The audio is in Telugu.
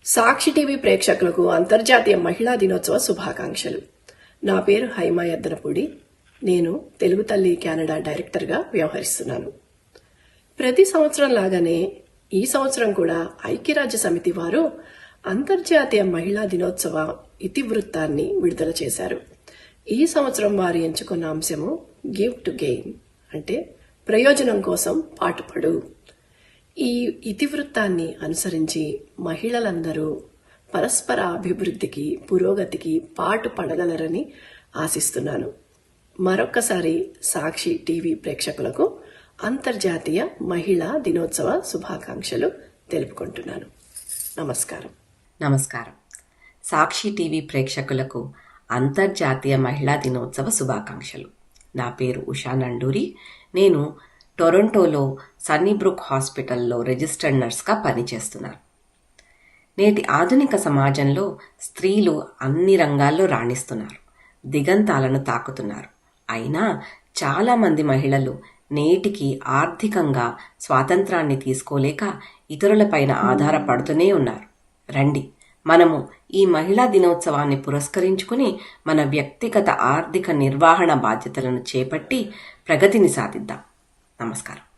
సాక్షి టీవీ ప్రేక్షకులకు అంతర్జాతీయ మహిళా దినోత్సవ శుభాకాంక్షలు. నా పేరు హైమా యద్దనపూడి. నేను తెలుగు తల్లి కెనడా డైరెక్టర్గా వ్యవహరిస్తున్నాను. ప్రతి సంవత్సరం లాగానే ఈ సంవత్సరం కూడా ఐక్యరాజ్య సమితి వారు అంతర్జాతీయ మహిళా దినోత్సవ ఇతివృత్తాన్ని విడుదల చేశారు. ఈ సంవత్సరం వారు ఎంచుకున్న అంశము గివ్ టు గెయిన్, అంటే ప్రయోజనం కోసం పాటుపడు. ఈ ఇతివృత్తాన్ని అనుసరించి మహిళలందరూ పరస్పర అభివృద్ధికి, పురోగతికి పాటు పడగలరని ఆశిస్తున్నాను. మరొక్కసారి సాక్షి టీవీ ప్రేక్షకులకు అంతర్జాతీయ మహిళా దినోత్సవ శుభాకాంక్షలు తెలుపుకుంటున్నాను. నమస్కారం. సాక్షి టీవీ ప్రేక్షకులకు అంతర్జాతీయ మహిళా దినోత్సవ శుభాకాంక్షలు. నా పేరు ఉషా నండూరి. నేను టొరంటోలో సన్నీబ్రూక్ హాస్పిటల్లో రిజిస్టర్డ్ నర్స్గా పనిచేస్తున్నాను. నేటి ఆధునిక సమాజంలో స్త్రీలు అన్ని రంగాల్లో రాణిస్తున్నారు, దిగంతాలను తాకుతున్నారు. అయినా చాలామంది మహిళలు నేటికి ఆర్థికంగా స్వాతంత్రాన్ని తీసుకోలేక ఇతరులపైన ఆధారపడుతూనే ఉన్నారు. రండి, మనము ఈ మహిళా దినోత్సవాన్ని పురస్కరించుకుని మన వ్యక్తిగత ఆర్థిక నిర్వహణ బాధ్యతలను చేపట్టి ప్రగతిని సాధిద్దాం. నమస్కారం.